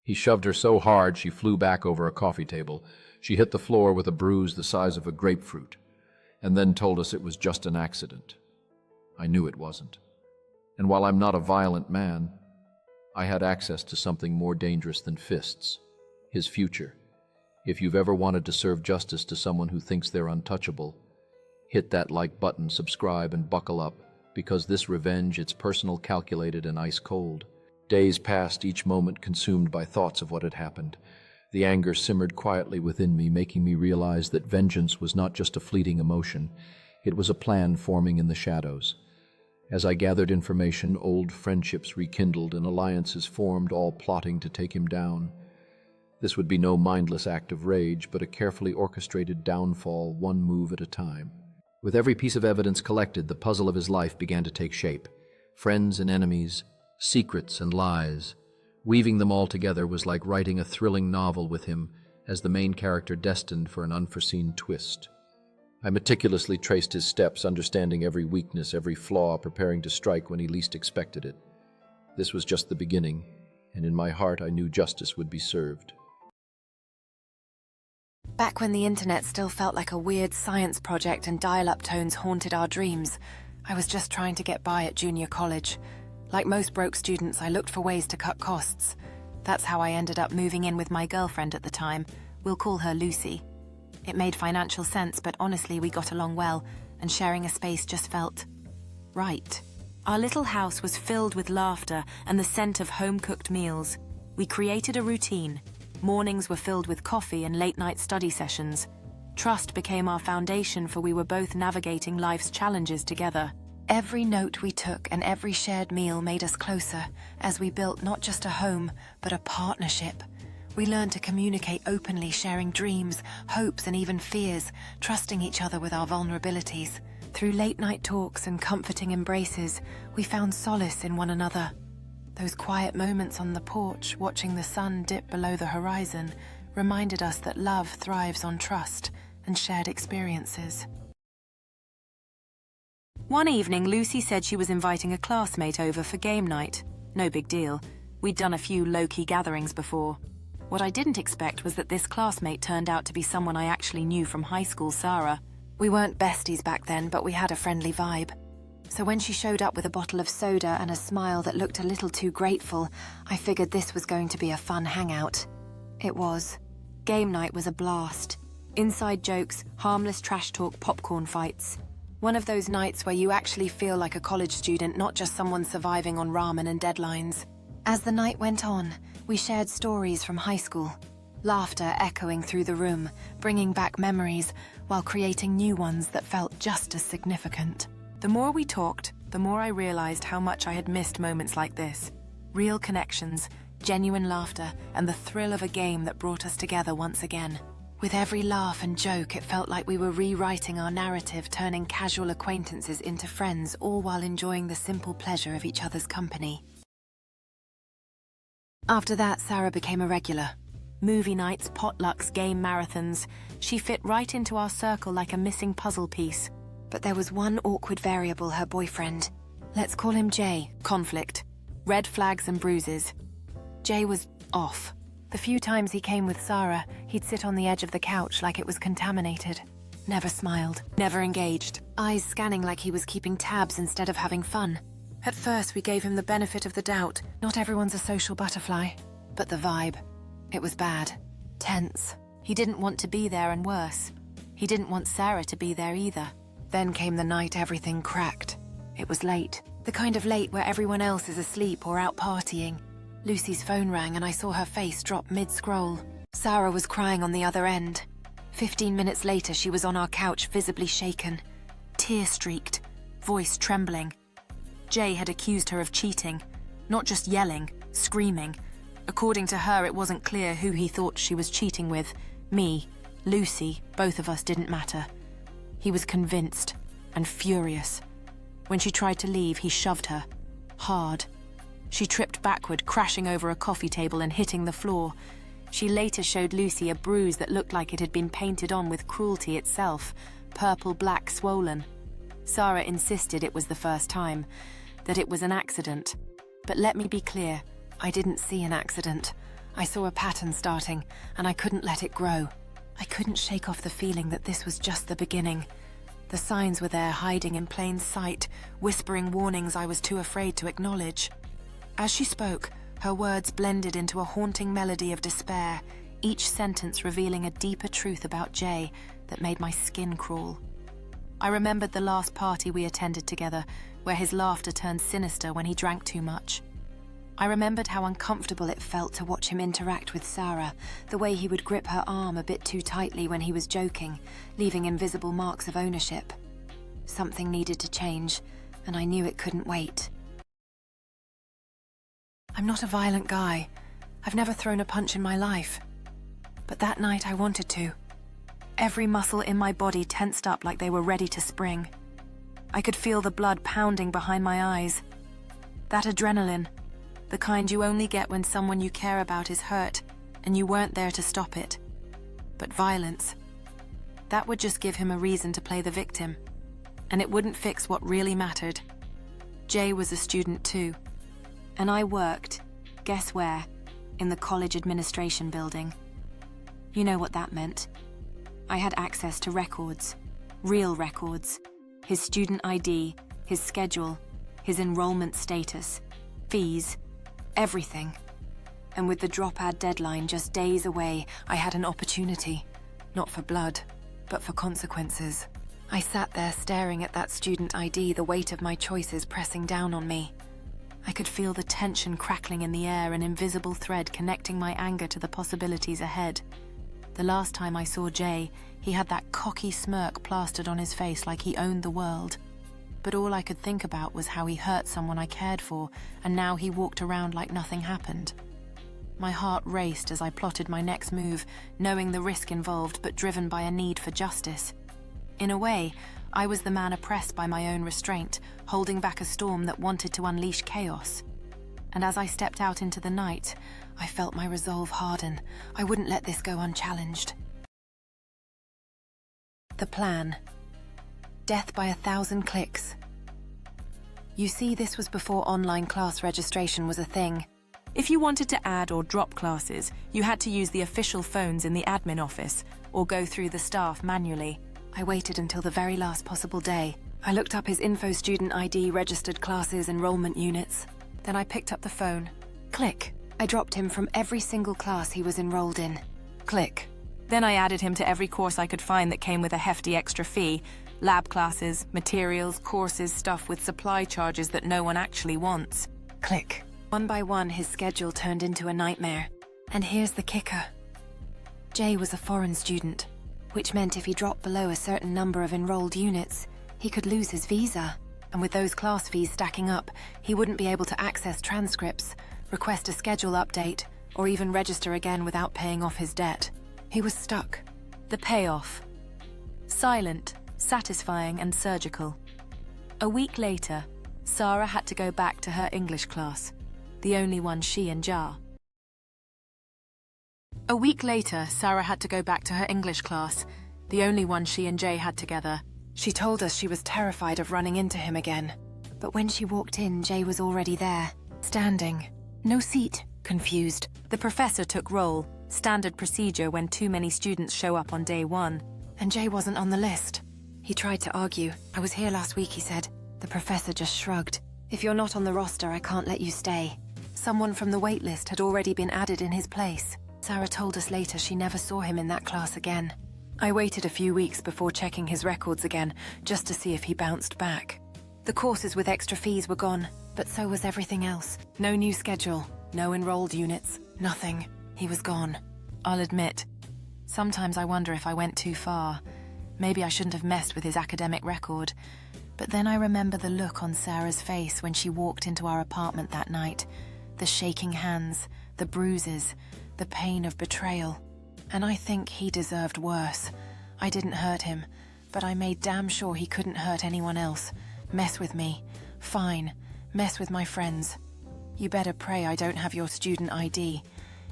He shoved her so hard she flew back over a coffee table. She hit the floor with a bruise the size of a grapefruit, and then told us it was just an accident. I knew it wasn't. And while I'm not a violent man, I had access to something more dangerous than fists: his future. If you've ever wanted to serve justice to someone who thinks they're untouchable, hit that like button, subscribe, and buckle up, because this revenge, it's personal, calculated, and ice cold. Days passed, each moment consumed by thoughts of what had happened. The anger simmered quietly within me, making me realize that vengeance was not just a fleeting emotion. It was a plan forming in the shadows. As I gathered information, old friendships rekindled and alliances formed, all plotting to take him down. This would be no mindless act of rage, but a carefully orchestrated downfall, one move at a time. With every piece of evidence collected, the puzzle of his life began to take shape. Friends and enemies, secrets and lies. Weaving them all together was like writing a thrilling novel with him as the main character destined for an unforeseen twist. I meticulously traced his steps, understanding every weakness, every flaw, preparing to strike when he least expected it. This was just the beginning, and in my heart I knew justice would be served. Back when the internet still felt like a weird science project and dial-up tones haunted our dreams, I was just trying to get by at junior college. Like most broke students, I looked for ways to cut costs. That's how I ended up moving in with my girlfriend at the time. We'll call her Lucy. It made financial sense, but honestly, we got along well, and sharing a space just felt right. Our little house was filled with laughter and the scent of home-cooked meals. We created a routine. Mornings were filled with coffee and late-night study sessions. Trust became our foundation, for we were both navigating life's challenges together. Every note we took and every shared meal made us closer, as we built not just a home, but a partnership. We learned to communicate openly, sharing dreams, hopes, and even fears, trusting each other with our vulnerabilities. Through late-night talks and comforting embraces, we found solace in one another. Those quiet moments on the porch, watching the sun dip below the horizon, reminded us that love thrives on trust and shared experiences. One evening, Lucy said she was inviting a classmate over for game night. No big deal. We'd done a few low-key gatherings before. What I didn't expect was that this classmate turned out to be someone I actually knew from high school, Sarah. We weren't besties back then, but we had a friendly vibe. So when she showed up with a bottle of soda and a smile that looked a little too grateful, I figured this was going to be a fun hangout. It was. Game night was a blast. Inside jokes, harmless trash talk, popcorn fights. One of those nights where you actually feel like a college student, not just someone surviving on ramen and deadlines. As the night went on, we shared stories from high school. Laughter echoing through the room, bringing back memories, while creating new ones that felt just as significant. The more we talked, the more I realized how much I had missed moments like this. Real connections, genuine laughter, and the thrill of a game that brought us together once again. With every laugh and joke, it felt like we were rewriting our narrative, turning casual acquaintances into friends, all while enjoying the simple pleasure of each other's company. After that, Sarah became a regular. Movie nights, potlucks, game marathons. She fit right into our circle like a missing puzzle piece. But there was one awkward variable: her boyfriend. Let's call him Jay. Conflict. Red flags and bruises. Jay was off. The few times he came with Sarah, he'd sit on the edge of the couch like it was contaminated. Never smiled, never engaged. Eyes scanning like he was keeping tabs instead of having fun. At first, we gave him the benefit of the doubt. Not everyone's a social butterfly. But the vibe, it was bad. Tense. He didn't want to be there, and worse, he didn't want Sarah to be there either. Then came the night everything cracked. It was late. The kind of late where everyone else is asleep or out partying. Lucy's phone rang and I saw her face drop mid-scroll. Sarah was crying on the other end. 15 minutes later, she was on our couch, visibly shaken. Tear-streaked, voice trembling. Jay had accused her of cheating. Not just yelling, screaming. According to her, it wasn't clear who he thought she was cheating with. Me, Lucy, both of us didn't matter. He was convinced and furious. When she tried to leave, he shoved her. Hard. She tripped backward, crashing over a coffee table and hitting the floor. She later showed Lucy a bruise that looked like it had been painted on with cruelty itself, purple-black swollen. Sarah insisted it was the first time, that it was an accident. But let me be clear, I didn't see an accident. I saw a pattern starting, and I couldn't let it grow. I couldn't shake off the feeling that this was just the beginning. The signs were there, hiding in plain sight, whispering warnings I was too afraid to acknowledge. As she spoke, her words blended into a haunting melody of despair, each sentence revealing a deeper truth about Jay that made my skin crawl. I remembered the last party we attended together, where his laughter turned sinister when he drank too much. I remembered how uncomfortable it felt to watch him interact with Sarah, the way he would grip her arm a bit too tightly when he was joking, leaving invisible marks of ownership. Something needed to change, and I knew it couldn't wait. I'm not a violent guy. I've never thrown a punch in my life. But that night I wanted to. Every muscle in my body tensed up like they were ready to spring. I could feel the blood pounding behind my eyes. That adrenaline, the kind you only get when someone you care about is hurt and you weren't there to stop it. But violence, that would just give him a reason to play the victim, and it wouldn't fix what really mattered. Jay was a student too, and I worked, guess where? In the college administration building. You know what that meant. I had access to records, real records, his student ID, his schedule, his enrollment status, fees, everything. And with the drop-ad deadline just days away, I had an opportunity, not for blood, but for consequences. I sat there staring at that student ID, the weight of my choices pressing down on me. I could feel the tension crackling in the air, an invisible thread connecting my anger to the possibilities ahead. The last time I saw Jay, he had that cocky smirk plastered on his face like he owned the world. But all I could think about was how he hurt someone I cared for, and now he walked around like nothing happened. My heart raced as I plotted my next move, knowing the risk involved but driven by a need for justice. In a way, I was the man oppressed by my own restraint, holding back a storm that wanted to unleash chaos. And as I stepped out into the night, I felt my resolve harden. I wouldn't let this go unchallenged. The plan. Death by 1,000 clicks. You see, this was before online class registration was a thing. If you wanted to add or drop classes, you had to use the official phones in the admin office or go through the staff manually. I waited until the very last possible day. I looked up his info student ID, registered classes, enrollment units. Then I picked up the phone. Click. I dropped him from every single class he was enrolled in. Click. Then I added him to every course I could find that came with a hefty extra fee. Lab classes, materials, courses, stuff with supply charges that no one actually wants. Click. One by one, his schedule turned into a nightmare. And here's the kicker. Jay was a foreign student, which meant if he dropped below a certain number of enrolled units, he could lose his visa. And with those class fees stacking up, he wouldn't be able to access transcripts, request a schedule update, or even register again without paying off his debt. He was stuck. The payoff. Silent, satisfying, and surgical. A week later, Sarah had to go back to her English class, the only one she and Ja. A week later, Sarah had to go back to her English class, the only one she and Jay had together. She told us she was terrified of running into him again. But when she walked in, Jay was already there, standing. No seat. Confused. The professor took roll, standard procedure when too many students show up on day one. And Jay wasn't on the list. He tried to argue. I was here last week, he said. The professor just shrugged. If you're not on the roster, I can't let you stay. Someone from the wait list had already been added in his place. Sarah told us later she never saw him in that class again. I waited a few weeks before checking his records again, just to see if he bounced back. The courses with extra fees were gone, but so was everything else. No new schedule, no enrolled units, nothing. He was gone. I'll admit, sometimes I wonder if I went too far. Maybe I shouldn't have messed with his academic record. But then I remember the look on Sarah's face when she walked into our apartment that night. The shaking hands, the bruises, the pain of betrayal. And I think he deserved worse. I didn't hurt him, but I made damn sure he couldn't hurt anyone else. Mess with me. Fine. Mess with my friends. You better pray I don't have your student ID.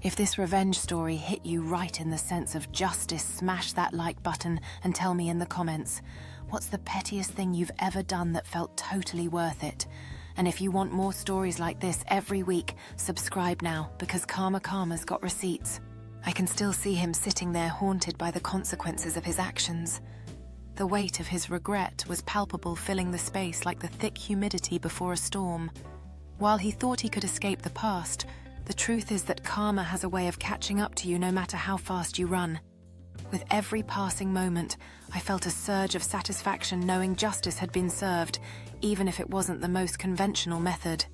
If this revenge story hit you right in the sense of justice, smash that like button and tell me in the comments, what's the pettiest thing you've ever done that felt totally worth it? And if you want more stories like this every week, subscribe now, because Karma's got receipts. I can still see him sitting there haunted by the consequences of his actions. The weight of his regret was palpable, filling the space like the thick humidity before a storm. While he thought he could escape the past, the truth is that karma has a way of catching up to you no matter how fast you run. With every passing moment, I felt a surge of satisfaction knowing justice had been served, even if it wasn't the most conventional method.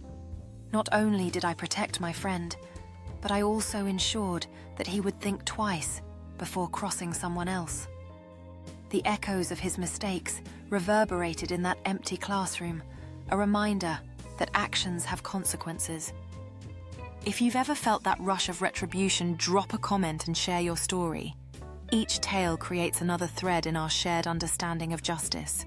Not only did I protect my friend, but I also ensured that he would think twice before crossing someone else. The echoes of his mistakes reverberated in that empty classroom, a reminder that actions have consequences. If you've ever felt that rush of retribution, drop a comment and share your story. Each tale creates another thread in our shared understanding of justice.